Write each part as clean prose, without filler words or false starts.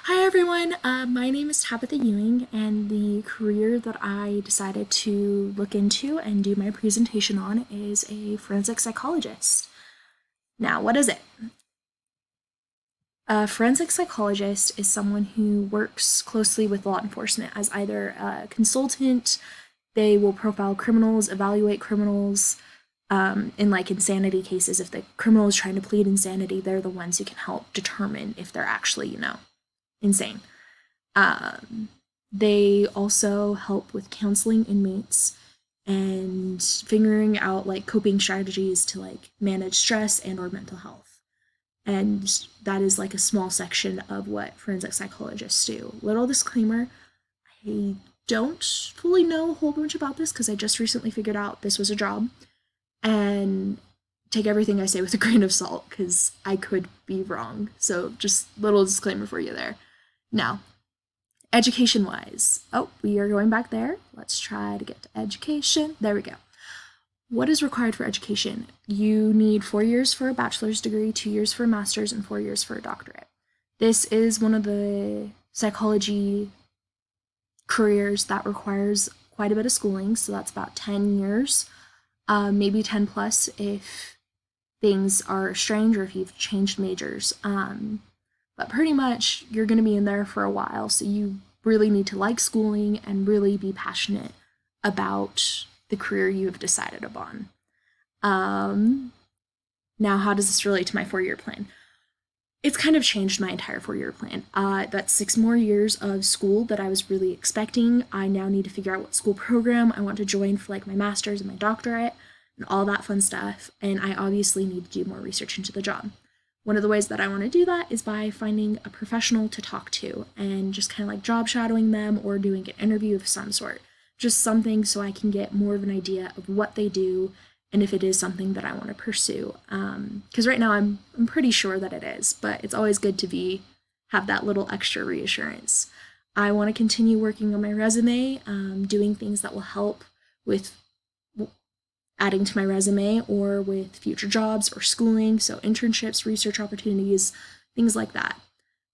Hi everyone, my name is Tabitha Ewing, and the career that I decided to look into and do my presentation on is a forensic psychologist. Now, what is it? A forensic psychologist is someone who works closely with law enforcement as either a consultant, they will profile criminals, evaluate criminals, in like insanity cases. If the criminal is trying to plead insanity, they're the ones who can help determine if they're actually, insane. Um, they also help with counseling inmates and figuring out like coping strategies to like manage stress and or mental health. And that is like a small section of what forensic psychologists do. Little disclaimer, I don't fully know a whole bunch about this because I just recently figured out this was a job, and take everything I say with a grain of salt because I could be wrong. So just little disclaimer for you there. Now, education wise, oh, we are going back there. Let's try to get to education. There we go. What is required for education? You need 4 years for a bachelor's degree, 2 years for a master's, and 4 years for a doctorate. This is one of the psychology careers that requires quite a bit of schooling, so that's about 10 years, maybe 10 plus if things are strange or if you've changed majors. But pretty much you're going to be in there for a while, so you really need to like schooling and really be passionate about the career you have decided upon. Um, Now, how does this relate to my 4 year plan? It's kind of changed my entire 4 year plan. That's 6 more years of school that I was really expecting. I now need to figure out what school program I want to join for like my master's and my doctorate and all that fun stuff. And I obviously need to do more research into the job. One of the ways that I want to do that is by finding a professional to talk to and just kind of like job shadowing them or doing an interview of some sort. Just something so I can get more of an idea of what they do and if it is something that I want to pursue. Because right now I'm pretty sure that it is, but it's always good to have that little extra reassurance. I want to continue working on my resume, doing things that will help with adding to my resume or with future jobs or schooling, so internships, research opportunities, things like that.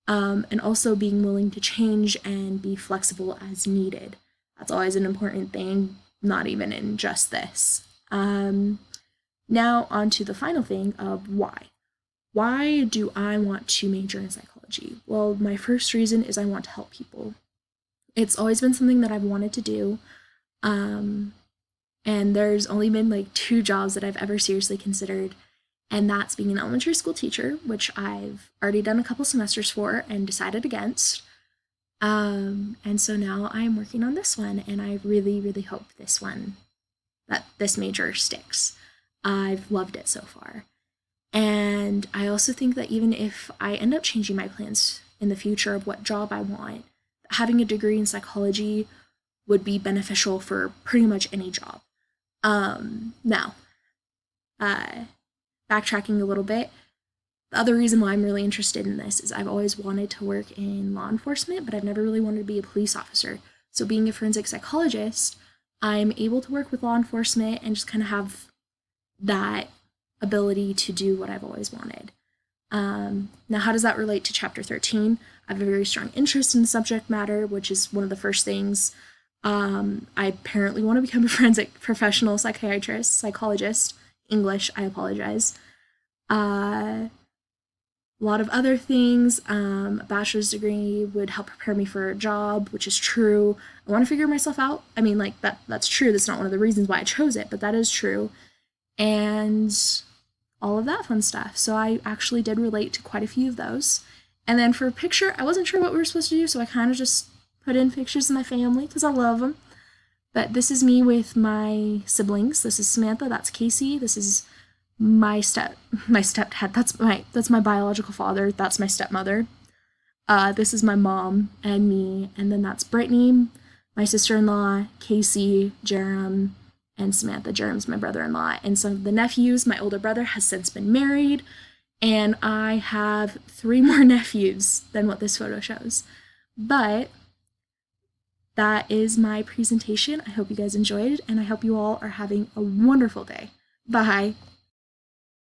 And also being willing to change and be flexible as needed. That's always an important thing, not even in just this. Now, on to the final thing of why. Why do I want to major in psychology? Well, my first reason is I want to help people. It's always been something that I've wanted to do. Um, and there's only been like two jobs that I've ever seriously considered, and that's being an elementary school teacher, which I've already done a couple semesters for and decided against. And so now I'm working on this one, and I really, really hope that this major sticks. I've loved it so far. And I also think that even if I end up changing my plans in the future of what job I want, having a degree in psychology would be beneficial for pretty much any job. Now, uh, backtracking a little bit, the other reason why I'm really interested in this is I've always wanted to work in law enforcement, but I've never really wanted to be a police officer. So, being a forensic psychologist, I'm able to work with law enforcement and just kind of have that ability to do what I've always wanted. Now, how does that relate to Chapter 13? I have a very strong interest in the subject matter, which is one of the first things. I apparently want to become a forensic professional psychologist. English, I apologize. A lot of other things. A bachelor's degree would help prepare me for a job, which is true. I want to figure myself out. I mean, like that's true. That's not one of the reasons why I chose it, but that is true. And all of that fun stuff. So I actually did relate to quite a few of those. And then for a picture, I wasn't sure what we were supposed to do, so I kind of just put in pictures of my family because I love them. But this is me with my siblings. This is Samantha. That's Casey. This is my stepdad. That's my biological father. That's my stepmother. This is my mom and me, and then that's Brittany, my sister-in-law, Casey, Jerem, and Samantha. Jerem's my brother-in-law, and some of the nephews. My older brother has since been married, and I have 3 more nephews than what this photo shows. But that is my presentation. I hope you guys enjoyed, and I hope you all are having a wonderful day. Bye.